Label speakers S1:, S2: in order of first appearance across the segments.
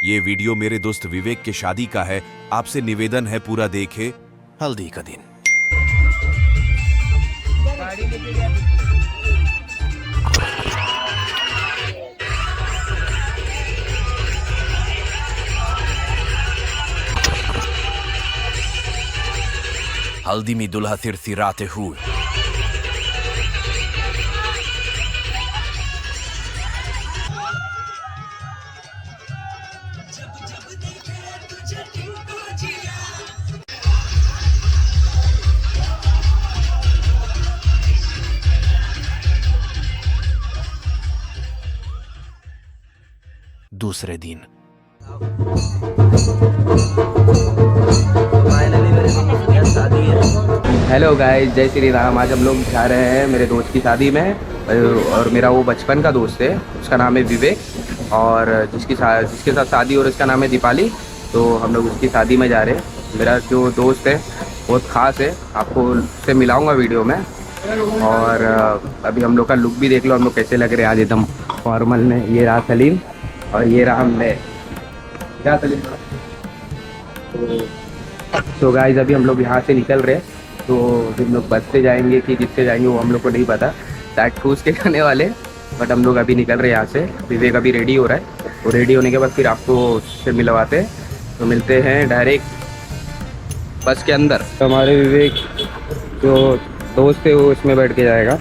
S1: ये वीडियो मेरे दोस्त विवेक के शादी का है। आपसे निवेदन है पूरा देखे। हल्दी का दिन। हल्दी में दुल्हा सिरसिराते हुए। दूसरे दिन।
S2: हेलो गाइस, जय श्री राम। आज हम लोग जा रहे हैं मेरे दोस्त की शादी में, और मेरा वो बचपन का दोस्त है, उसका नाम है विवेक, और जिसके साथ शादी हो रही है उसका नाम है दीपाली। तो हम लोग उसकी शादी में जा रहे हैं। मेरा जो दोस्त है बहुत ख़ास है, आपको उससे मिलाऊंगा वीडियो में। और अभी हम लोग का लुक भी देख लो, हम लोग कैसे लग रहे हैं आज एकदम फॉर्मल में। ये रहा सलीम और ये रहा मैं। क्या सलीम? तो गाइस अभी हम लोग यहाँ से निकल रहे हैं। तो हम लोग बस से जाएंगे कि जिससे जाएंगे वो हम लोग को नहीं पता, शायद ठूस के खाने वाले। बट हम लोग अभी निकल रहे हैं यहाँ से। विवेक अभी रेडी हो रहा है, वो रेडी होने के बाद फिर आपको उससे मिलवाते हैं। तो मिलते हैं डायरेक्ट बस के अंदर। तो हमारे विवेक जो दोस्त है वो इसमें बैठ के जाएगा।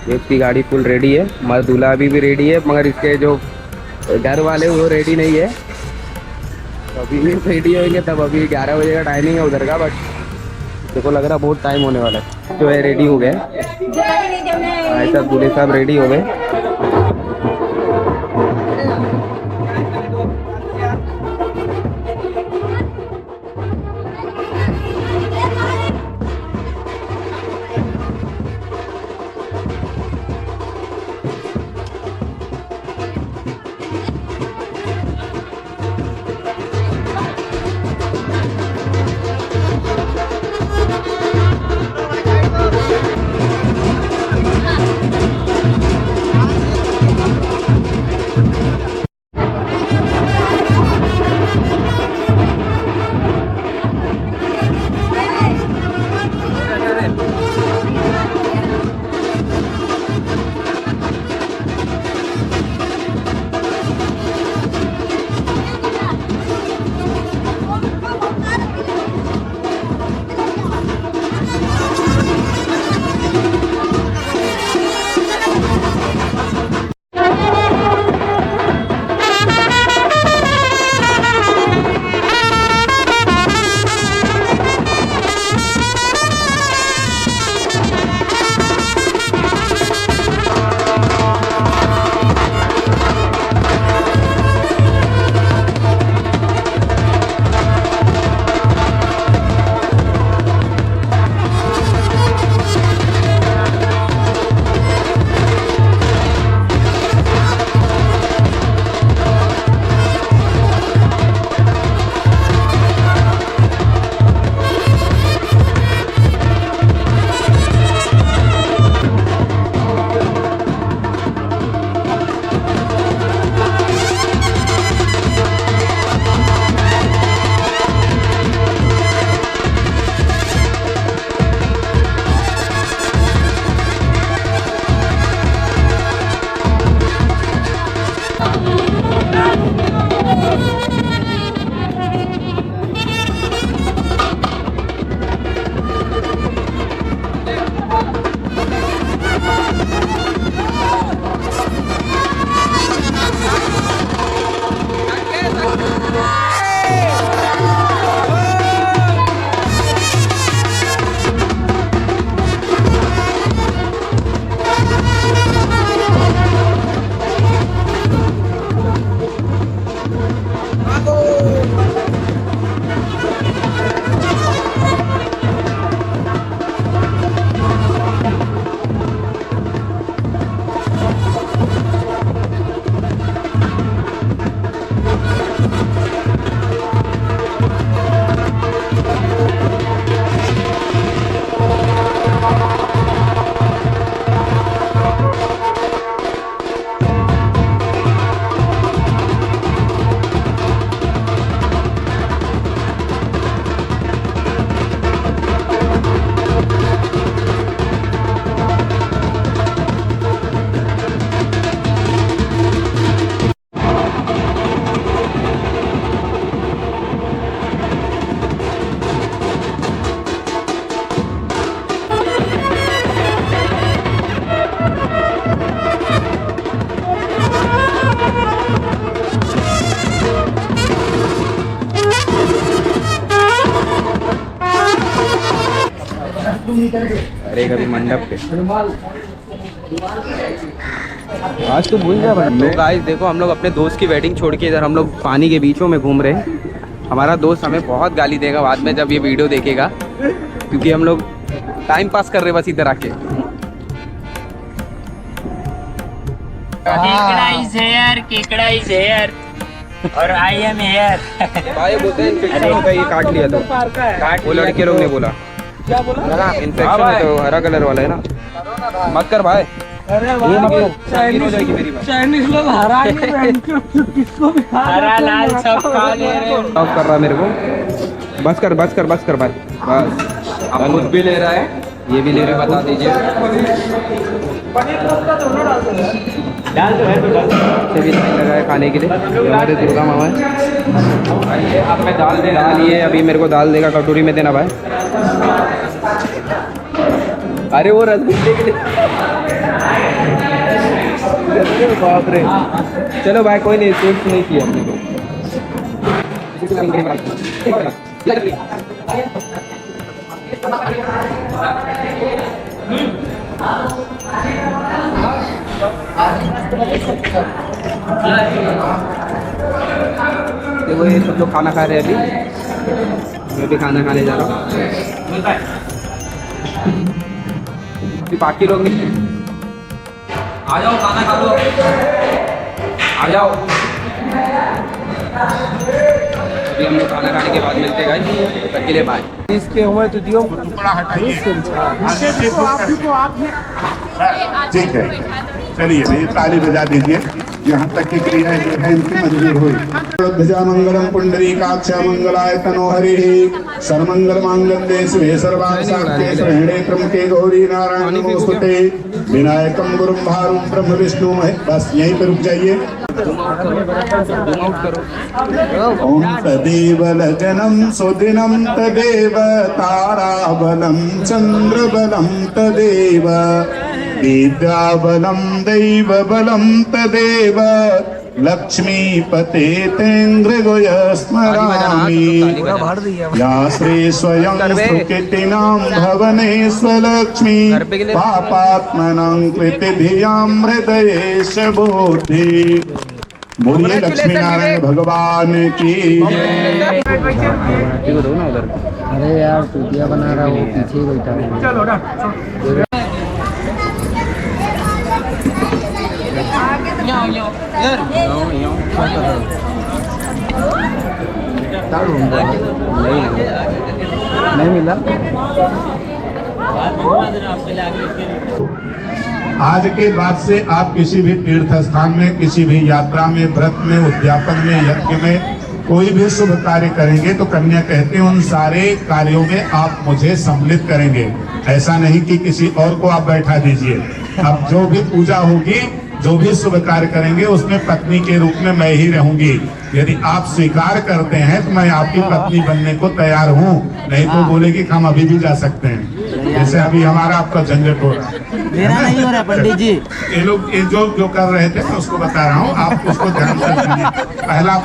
S2: ये उसकी गाड़ी फुल रेडी है, हमारा दूल्हा अभी भी रेडी है, मगर इसके जो घर वाले वो रेडी नहीं है। तो अभी भी रेडी होंगे तब। अभी 11 बजे का टाइमिंग है उधर का, बट देखो लग रहा बहुत टाइम होने वाला है। जो है रेडी हो गए, भाई साहब दूल्हे साहब रेडी हो गए। अरे कभी मंडप पे आज तो भूल जा। तो गाइस देखो, हम लोग अपने दोस्त की वेडिंग छोड़ के इधर हम लोग पानी के बीचों में घूम रहे हैं। हमारा दोस्त हमें बहुत गाली देगा बाद में जब ये वीडियो देखेगा, क्योंकि हम लोग टाइम पास कर रहे बस इधर आके।
S3: केकड़ा इज हेयर और आई एम हेयर।
S2: भाई बोलते हैं इन्फेक्शन होता है, ये काट लिया तो वो लड़के लोग ने बोला क्या बोला इन्फेक्शन होता है, हरा कलर वाला है ना। मत कर भाई,
S4: चाइनीज लोग हरा किसको भी
S3: हरा लाल सब खा ले रहे हैं।
S2: कर रहा मेरे को। बस कर भाई, बस अब खुद भी ले रहा है, ये भी ले रहे, बता दीजिए।
S3: डाल दो है तो डाल
S2: से भी लाइन लगा है खाने के लिए। हमारे दुर्गा मामा है। अब मैं दाल दे रहा है, अभी मेरे को दाल देगा, कटोरी में देना भाई। अरे वो रसगुल्ले के लिए बाप रे। चलो भाई कोई नहीं, सेफ नहीं किया हमने को। देखो ये सब लोग खाना खा रहे हैं अभी, मैं भी खाना खाने जा रहा हूँ। बाकी लोग नहीं, आ जाओ खाना खा लो, आ जाओ। अभी हम लोग खाना खाने के बाद मिलते हैं गाइस, तब के लिए बाय। इसके हुए तो दियो टुकड़ा हटाइए।
S5: ठीक है, चलिए ये ताली बजा दीजिए। यहाँ तक की क्रिया जो है इनकी मंजूर हुई। ध्वजा मंगलम पुंडरीकाक्ष मंगलाय तनोहरि सर्वमंगल मांगल्ये शिवे सर्वार्थसाधिके शरण्ये त्र्यंबके गौरी नारायणी नमोस्तुते विनायकम गुरुम भारुम ब्रह्म विष्णु महेश। बस यहीं पे रुक जाइए। ओम तदेव लगनम सुदिनम तदेव ताराबलम चंद्रबलम तदेव विद्याबलं दैवबलं तदेव लक्ष्मीपते तेन्द्रगुय स्मरामि या श्री स्वयं सुकृतिनां भवने स्वलक्ष्मी पापात्मनां कृतिधियां हृदयेश बोधि। बोलिए लक्ष्मी नारायण भगवान की।
S4: अरे यार चूतिया बना रहा, वो पीछे ही बैठा है। चलो ना नहीं मिला।
S5: आज के बाद से आप किसी भी तीर्थ स्थान में, किसी भी यात्रा में, व्रत में, उद्यापन में, यज्ञ में कोई भी शुभ कार्य करेंगे तो कन्या कहते हैं उन सारे कार्यों में आप मुझे सम्मिलित करेंगे। ऐसा नहीं कि किसी और को आप बैठा दीजिए। अब जो भी पूजा होगी, जो भी शुभ कार्य करेंगे उसमें पत्नी के रूप में मैं ही रहूंगी। यदि आप स्वीकार करते हैं तो मैं आपकी पत्नी बनने को तैयार हूँ, नहीं तो बोलेगी कि हम अभी भी जा सकते हैं। जैसे अभी हमारा आपका झंझट हो रहा है,
S4: मेरा नहीं हो रहा पंडित जी।
S5: ये लोग ये जो कर रहे थे मैं उसको बता रहा हूँ, आप उसको ध्यान से सुनिए।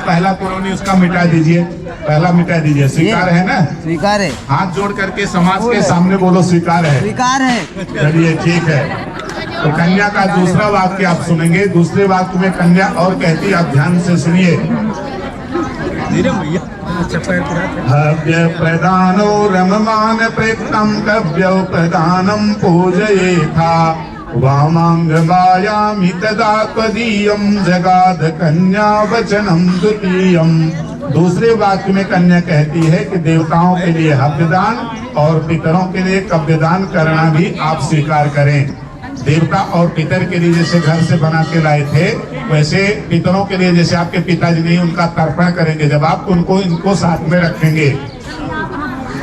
S5: पहला कॉलोनी उसका मिटा दीजिए, पहला मिटा दीजिए। स्वीकार है ना?
S4: स्वीकार है।
S5: हाथ जोड़ करके समाज के सामने बोलो स्वीकार है।
S4: स्वीकार है।
S5: चलिए ठीक है। तो कन्या का दूसरा वाक्य आप सुनेंगे। दूसरे वाक्य में कन्या और कहती, आप ध्यान से सुनिए। हव्य प्रदानो रममान प्रेतम कव्य प्रदानम पूजयेथा वामांग वायामि तदा त्वदीयं जगाद कन्या वचनम द्वितीयम। दूसरे वाक्य में कन्या कहती है कि देवताओं के लिए हव्यदान और पितरों के लिए कव्यदान करना भी आप स्वीकार करें। देवता और पितर के लिए जैसे घर से बना के लाए थे, वैसे पितरों के लिए जैसे आपके पिताजी नहीं उनका तर्पण करेंगे, जब आप उनको इनको साथ में रखेंगे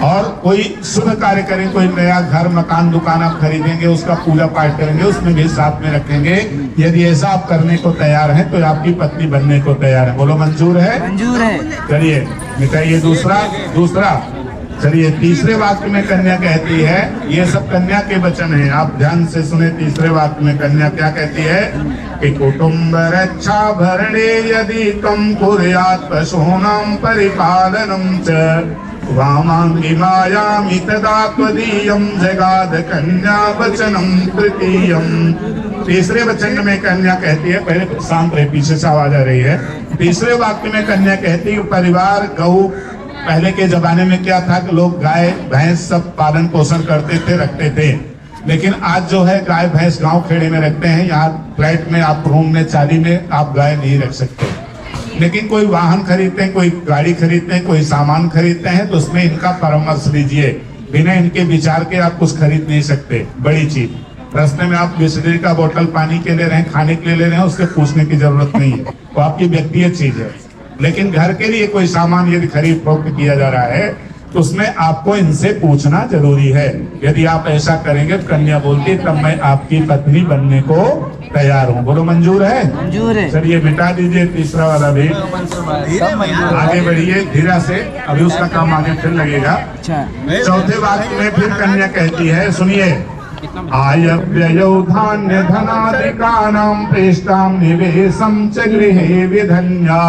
S5: और कोई शुभ कार्य करें, कोई नया घर मकान दुकान आप खरीदेंगे, उसका पूजा पाठ करेंगे, उसमें भी साथ में रखेंगे। यदि ऐसा आप करने को तैयार हैं तो आपकी पत्नी बनने को तैयार है। बोलो मंजूर है?
S4: मंजूर है।
S5: चलिए मिटाइए दूसरा। चलिए तीसरे वाक्य में कन्या कहती है, ये सब कन्या के वचन हैं, आप ध्यान से सुने। तीसरे वाक्य में कन्या क्या कहती है कि कुटुंब रक्षा भरणे यदि तुम कुर्यात् पशूनां परिपालनं च वामांगी मायामि तदा त्वदीयं जगाद कन्या वचनम तृतीयम। तीसरे वचन में कन्या कहती है, पहले शांत रहे, पीछे से आवाज आ रही है। तीसरे वाक्य में कन्या कहती है परिवार गौ, पहले के जमाने में क्या था कि लोग गाय भैंस सब पालन पोषण करते थे, रखते थे। लेकिन आज जो है गाय भैंस गांव खेड़े में रखते हैं, यहाँ फ्लैट में आप रूम में चाली में आप गाय नहीं रख सकते। लेकिन कोई वाहन खरीदते हैं, कोई गाड़ी खरीदते हैं, कोई सामान खरीदते हैं तो उसमें इनका परामर्श लीजिए। बिना इनके विचार के आप कुछ खरीद नहीं सकते। बड़ी चीज, रास्ते में आप बिस्लरी का बोतल पानी के ले रहे हैं, खाने के लिए ले रहे हैं, उससे पूछने की जरूरत नहीं है, वो आपकी व्यक्तिगत चीज है। लेकिन घर के लिए कोई सामान यदि खरीद फरोख्त किया जा रहा है तो उसमें आपको इनसे पूछना जरूरी है। यदि आप ऐसा करेंगे, कन्या बोलती तब मैं आपकी पत्नी बनने को तैयार हूँ। बोलो मंजूर है?
S4: मंजूर है।
S5: चलिए मिटा दीजिए तीसरा वाला भी, आगे बढ़िए धीरे से, अभी उसका काम आगे फिर लगेगा। चौथे वाक्य में फिर कन्या कहती है, सुनिए, आयव्ययौ धान्य धनादिकानां प्रेष्टां निवेशं च गृहे विधन्या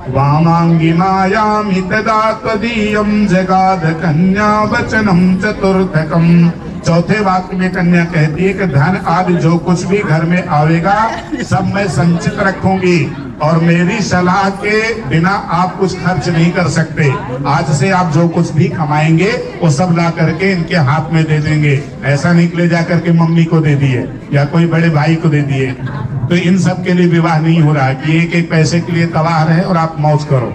S5: वामांगी मायामि तदा त्वदीयं जगाद कन्या वचनम चतुर्थकम। चौथे वाक्य में कन्या कहती है कि धन आदि जो कुछ भी घर में आवेगा सब मैं संचित रखूंगी और मेरी सलाह के बिना आप कुछ खर्च नहीं कर सकते। आज से आप जो कुछ भी कमाएंगे वो सब ला करके इनके हाथ में दे देंगे। ऐसा नहीं ले जा करके मम्मी को दे दिए या कोई बड़े भाई को दे दिए। तो इन सब के लिए विवाह नहीं हो रहा कि एक एक पैसे के लिए तबाह रहे और आप मौज करो।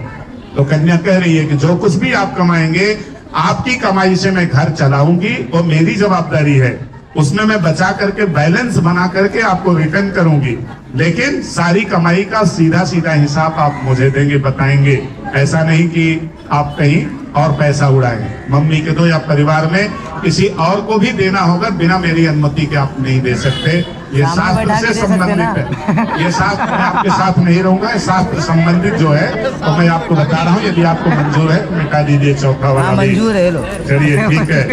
S5: तो कन्या कह रही है कि जो कुछ भी आप कमाएंगे आपकी कमाई से मैं घर चलाऊंगी, वो मेरी जवाबदारी है। उसमें मैं बचा करके बैलेंस बना करके आपको रिटर्न करूंगी, लेकिन सारी कमाई का सीधा सीधा हिसाब आप मुझे देंगे, बताएंगे। ऐसा नहीं कि आप कहीं और पैसा उड़ाएंगे। मम्मी के दो या परिवार में किसी और को भी देना होगा, बिना मेरी अनुमति के आप नहीं दे सकते। ये शास्त्र से संबंधित है। ये शास्त्र मैं आपके साथ नहीं रहूंगा, शास्त्र संबंधित जो है तो मैं आपको बता रहा हूँ। यदि आपको मंजूर है तो मिटा दीजिए चौथा वाला।
S4: मंजूर है।
S5: चलिए ठीक है।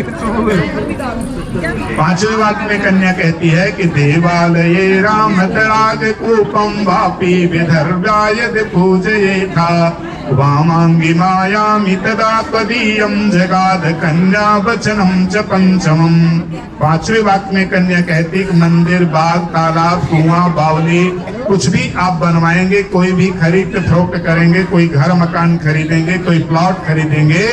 S5: पांचवें वाक्य में कन्या कहती है कि देवालये राम तड़ाग कूपम वापी विदर्भायद पूजये था वामांगी मायामि तदा त्वदीयं जगाद कन्या वचनम च पंचमम। पांचवें वाक्य में कन्या कहती है कि मंदिर, बाग, तालाब, कुआं, बावली कुछ भी आप बनवाएंगे, कोई भी खरीद फरोख्त करेंगे, कोई घर मकान खरीदेंगे, कोई प्लॉट खरीदेंगे,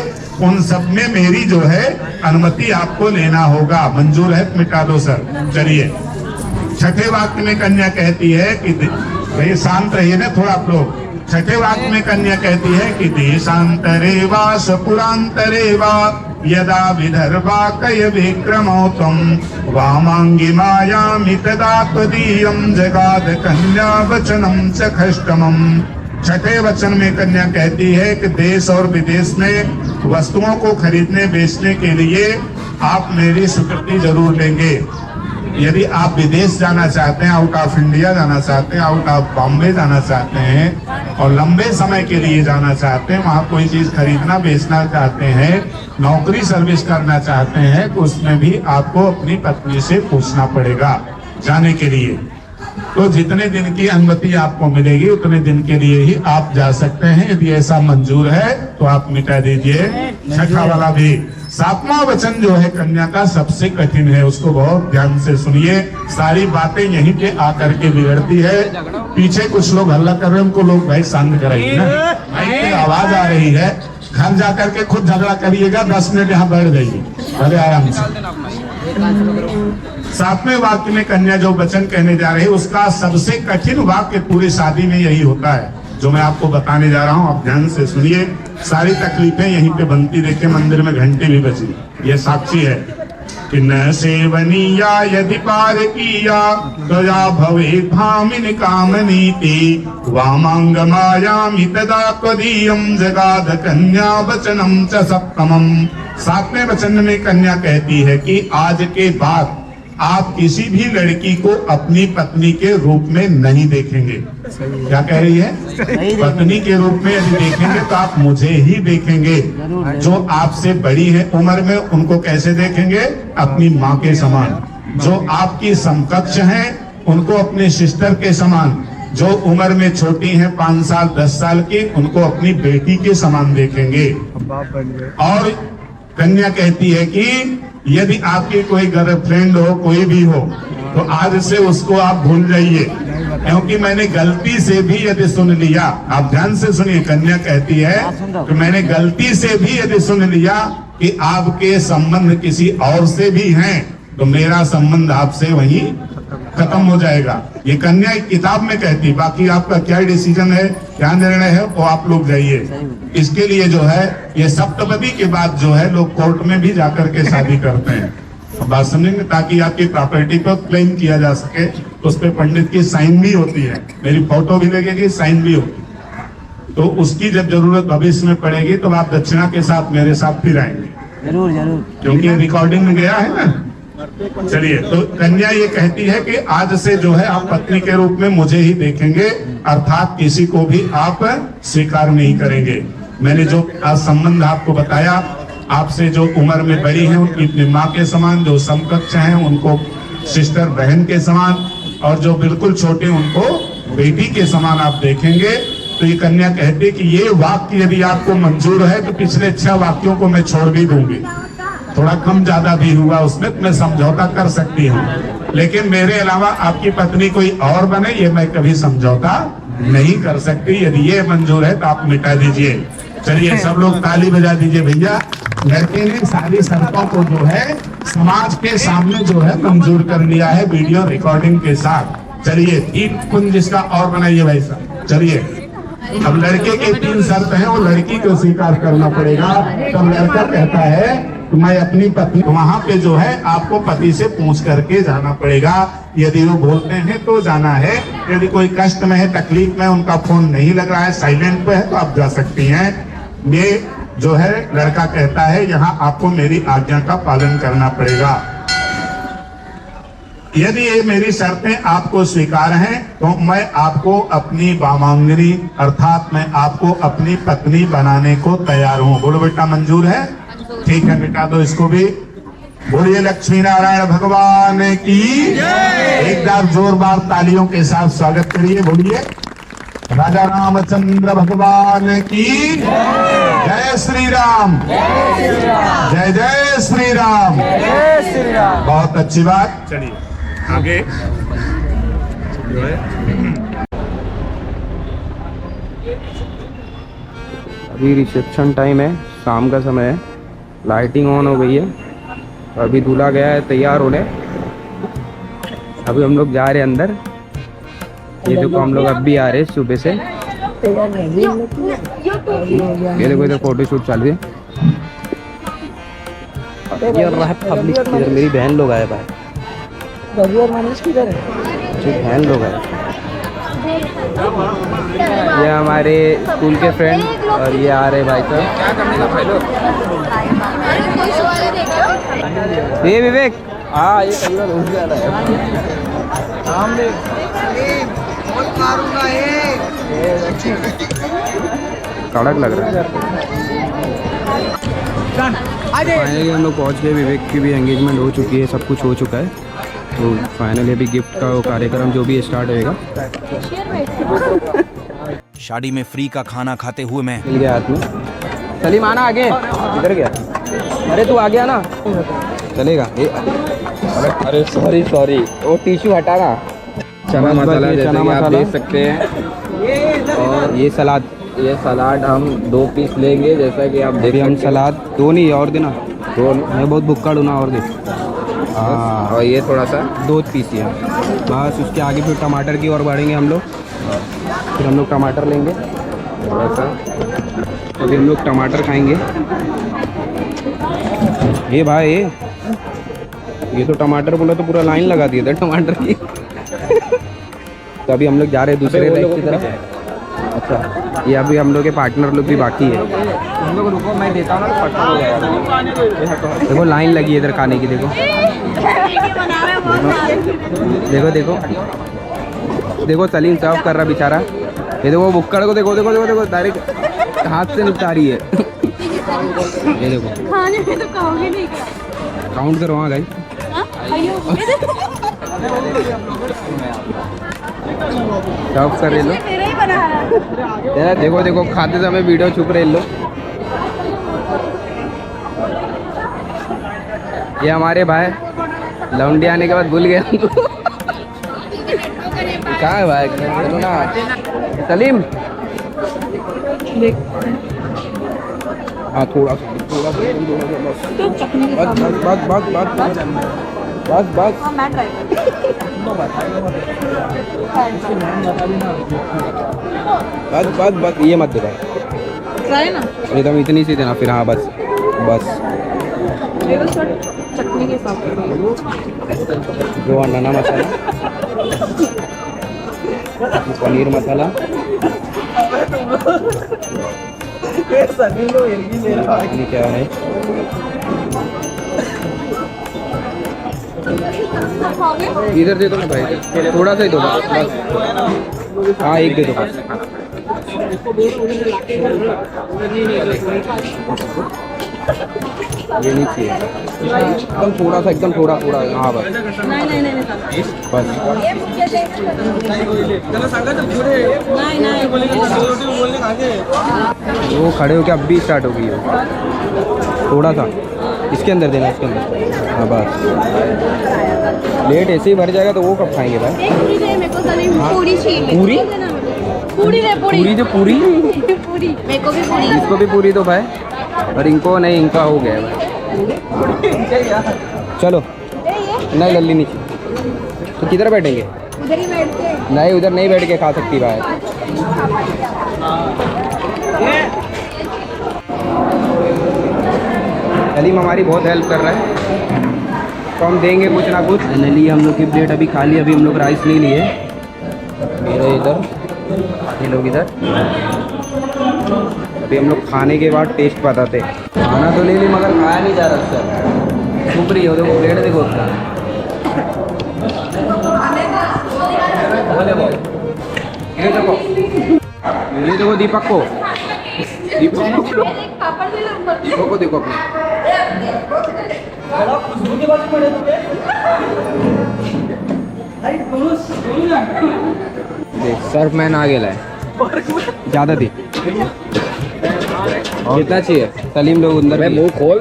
S5: उन सब में मेरी जो है अनुमति आपको लेना होगा। मंजूर है? मिटा दो सर। चलिए छठे वाक्य में कन्या कहती है कि भाई शांत रहिए ना थोड़ा आप लोग। छठे वाक्य में कन्या कहती है कि देशांतरे वा सपुरांतरे वा यदा विदर्भा कय विक्रमोत्तम वामांगी मायामि तदा त्वदीयं जगाद कन्या वचनम च खष्टमम। छठे वचन में कन्या कहती है कि देश और विदेश में वस्तुओं को खरीदने बेचने के लिए आप मेरी स्वीकृति जरूर लेंगे। यदि आप विदेश जाना चाहते हैं, आउट ऑफ इंडिया जाना चाहते हैं, आउट ऑफ बॉम्बे जाना चाहते हैं और लंबे समय के लिए जाना चाहते हैं, वहाँ कोई चीज खरीदना बेचना चाहते हैं, नौकरी सर्विस करना चाहते हैं, तो उसमें भी आपको अपनी पत्नी से पूछना पड़ेगा जाने के लिए। तो जितने दिन की अनुमति आपको मिलेगी उतने दिन के लिए ही आप जा सकते हैं। यदि ऐसा मंजूर है तो आप मिटा दीजिए छठा वाला भी। सातवां वचन जो है कन्या का सबसे कठिन है, उसको बहुत ध्यान से सुनिए। सारी बातें यहीं पे आकर के बिगड़ती है। पीछे कुछ लोग हल्ला कर रहे हैं, उनको लोग भाई शांत कराइए ना, भाई आवाज आ रही है। घर जाकर के खुद झगड़ा करिएगा, 10 मिनट यहाँ बैठ जाइए बड़े आराम से। सातवें वाक्य में कन्या जो वचन कहने जा रही है उसका सबसे कठिन वाक्य पूरी शादी में यही होता है जो मैं आपको बताने जा रहा हूँ। आप ध्यान से सुनिए, सारी तकलीफें यहीं पे बनती। देखिए मंदिर में घंटी भी बजी, ये साक्षी है कि न सेवनीया यदि पार किया तया भवेत् भामिनी कामनीति वामांग मायामि तदा त्वदीयं जगाद कन्या वचनम च सप्तमम। सातवें वचन में कन्या कहती है कि आज के बाद आप किसी भी लड़की को अपनी पत्नी के रूप में नहीं देखेंगे। क्या कह रही है? पत्नी के रूप में यदि देखेंगे तो आप मुझे ही देखेंगे। जो आपसे बड़ी है उम्र में उनको कैसे देखेंगे? अपनी माँ के समान। जो आपकी समकक्ष हैं उनको अपने सिस्टर के समान। जो उम्र में छोटी हैं 5 साल 10 साल की, उनको अपनी बेटी के समान देखेंगे। और कन्या कहती है कि यदि आपकी कोई गर्लफ्रेंड हो, कोई भी हो, तो आज से उसको आप भूल जाइए, क्योंकि मैंने गलती से भी यदि सुन लिया, आप ध्यान से सुनिए, कन्या कहती है कि मैंने गलती से भी यदि सुन लिया कि आपके संबंध किसी और से भी हैं, तो मेरा संबंध आपसे वहीं खत्म हो जाएगा। ये कन्या एक किताब में कहती, बाकी आपका क्या डिसीजन है, क्या निर्णय है, वो आप लोग जाइए। इसके लिए जो है ये सप्तपदी के बाद जो है लोग कोर्ट में भी जाकर के शादी करते हैं, बात समझेंगे, ताकि आपकी प्रॉपर्टी पर क्लेम किया जा सके। उस पे पंडित की साइन भी होती है, मेरी फोटो भी लगेगी, साइन भी होगी। तो उसकी जब जरूरत भविष्य में पड़ेगी तो आप दक्षिणा के साथ मेरे साथ फिर आएंगे,
S4: जरूर जरूर,
S5: क्योंकि रिकॉर्डिंग में गया है ना। चलिए, तो कन्या ये कहती है कि आज से जो है आप पत्नी के रूप में मुझे ही देखेंगे, अर्थात किसी को भी आप स्वीकार नहीं करेंगे। मैंने जो आज संबंध आपको बताया, आपसे जो उम्र में बड़ी हैं उनकी अपनी माँ के समान, जो समकक्ष हैं उनको सिस्टर बहन के समान, और जो बिल्कुल छोटे उनको बेटी के समान आप देखेंगे। तो ये कन्या कहती है कि ये वाक्य यदि आपको मंजूर है तो पिछले 6 वाक्यों को मैं छोड़ भी दूंगी, थोड़ा कम ज्यादा भी हुआ उसमें तो मैं समझौता कर सकती हूँ, लेकिन मेरे अलावा आपकी पत्नी कोई और बने ये मैं कभी समझौता नहीं कर सकती। यदि ये मंजूर है तो आप मिटा दीजिए। चलिए, सब लोग ताली बजा दीजिए भैया। लड़के ने सारी शर्तों को जो है समाज के सामने जो है मंजूर कर लिया है, वीडियो रिकॉर्डिंग के साथ। चलिए, 3 कुंज इसका और बनाइए भाई साहब। चलिए, अब लड़के के 3 शर्त हैं, वो लड़की को स्वीकार करना पड़ेगा। तब लड़का कहता है तो मैं अपनी पत्नी, वहां पे जो है आपको पति से पूछ करके जाना पड़ेगा। यदि वो बोलते हैं तो जाना है, यदि कोई कष्ट में है, तकलीफ में, उनका फोन नहीं लग रहा है, साइलेंट पे है, तो आप जा सकती हैं। ये जो है लड़का कहता है यहाँ आपको मेरी आज्ञा का पालन करना पड़ेगा। यदि ये मेरी शर्तें आपको स्वीकार हैं तो मैं आपको अपनी वामांगनी अर्थात मैं आपको अपनी पत्नी बनाने को तैयार हूँ। बोलो बेटा, मंजूर है? ठीक है, मिटा दो इसको भी। बोलिए लक्ष्मी नारायण भगवान की। एक बार जोरदार तालियों के साथ स्वागत करिए। बोलिए राजा रामचंद्र भगवान की जय श्री राम, जय जय श्री राम। बहुत अच्छी बात। चलिए आगे जो है
S2: अभी रिसेप्शन टाइम है, शाम का समय है, लाइटिंग ऑन हो गई है। अभी दूल्हा गया है तैयार होने, अभी हम लोग जा रहे हैं अंदर। ये देखो हम लोग अब भी आ रहे हैं सुबह से। ये देखो इधर फोटो शूट चालू है। ये रहा है पब्लिक, इधर मेरी बहन लोग आए भाई, बहन लोग आए। ये हमारे स्कूल के फ्रेंड और ये आ रहे भाई साहब। क्या करने का भाई लोग? ये विवेक, हाँ ये कई बार हो जाता है। कड़क लग रहा है। फाइनली हम लोग पहुँच गए। विवेक की भी एंगेजमेंट हो चुकी है, सब कुछ हो चुका है। तो फाइनली अभी गिफ्ट का वो कार्यक्रम जो भी स्टार्ट होएगा।
S1: शादी में फ्री का खाना खाते हुए मैं
S2: मिल गया हाथ में। सलीम आना आगे, इधर गया। अरे तू आ गया ना, चलेगा। अरे सॉरी वो टिश्यू हटाना। चना मसाला जैसे कि आप देख सकते हैं, और ये सलाद हम 2 पीस लेंगे, जैसा कि आप देखिए। हम सलाद 2 नहीं और देना, 2 मैं बहुत भुक्कड़ हूँ ना, और दे। हाँ, और ये थोड़ा सा 2 पीस ही है बस। उसके आगे फिर टमाटर की और बढ़ेंगे हम लोग। फिर हम लोग टमाटर लेंगे थोड़ा सा, और फिर हम लोग टमाटर खाएंगे। ये भाई ये तो टमाटर बोला तो पूरा लाइन लगा दिया था टमाटर की। तो अभी हम लोग जा रहे हैं दूसरे लेग की तरफ। अच्छा, ये अभी हम लोग के पार्टनर लोग भी बाकी है। हम लोग रुको, मैं देता हूँ ना। देखो लाइन लगी है इधर खाने की। देखो देखो देखो देखो सलीम सर्व कर रहा बेचारा। ये देखो बुक्कड़ को देखो देखो देखो देखो, डायरेक्ट हाथ से निपटा रही है। ये देखो
S6: खाने में तो कहोगे नहीं क्या?
S2: काउंट करो। हाँ गाइस, सर्व कर रहे लो यार, देखो देखो खाते समय वीडियो छुप रहे लो। ये हमारे भाई लौंडी आने के बाद भूल गए हमको। कहाँ है भाई? चलो ना सलीम। हाँ थोड़ा सा बस ये मत दे भाई, एकदम इतनी सी देना फिर। हाँ बस
S6: चटनी के साथ
S2: जो अन्ना मसाला, पनीर मसाला, ये क्या है? इधर दे दो ना भाई, थोड़ा सा ही दो बस। हाँ एक दे दो बस। ये नहीं चाहिए, एकदम थोड़ा सा, एकदम थोड़ा। हाँ बस बस। वो खड़े हो के अब भी स्टार्ट हो गई है। थोड़ा सा इसके अंदर देना, इसके अंदर। हाँ बस, प्लेट ऐसे ही भर जाएगा तो वो कब खाएंगे भाई?
S6: पूरी चाहिए।
S2: पूरी पूरी जो पूरी
S6: मेरे को भी पूरी।
S2: इसको भी पूरी दो भाई, और इनको नहीं, इनका हो गया है भाई। चलो नहीं लल्ली नीचे, तो किधर बैठेंगे?
S6: उधर ही बैठते।
S2: नहीं उधर नहीं बैठ के खा सकती भाई। सलीम हमारी बहुत हेल्प कर रहा है, तो हम देंगे कुछ ना कुछ। फाइनली हम लोग की प्लेट अभी खा ली। अभी हम लोग राइस नहीं लिए, मेरे इधर, ये लोग इधर। अभी हम लोग खाने के बाद टेस्ट बताते। खाना तो ले ली मगर खाया नहीं जा रहा सर, छुप रही हो। देखो प्लेट देखो उसका। ये देखो दीपक को देखो अपने। देख सर्फ मैन आ गया है, ज़्यादा थी। कितना चाहिए सलीम? लोग अंदर में मुंह खोल।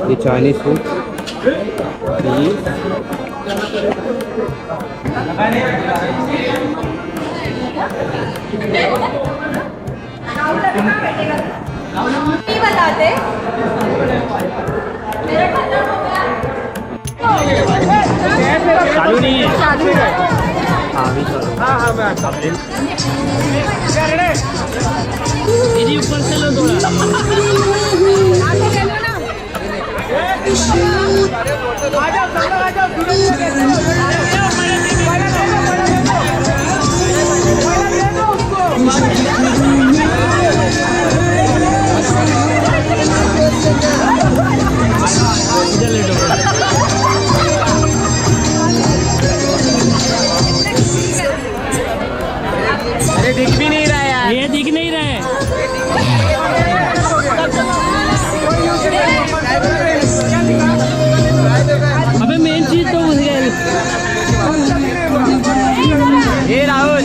S2: ये चाइनीज फूड
S6: बताते।
S3: चालू नहीं है। दीदी ऊपर से लो थोड़ा।
S2: अरे दिख भी नहीं रहा यार,
S3: ये दिख नहीं रहा है। अबे मेन चीज तो भूल गए।
S2: ये राहुल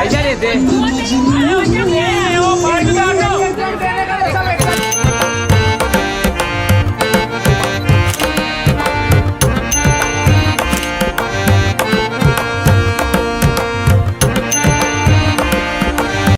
S2: ऐसा लेते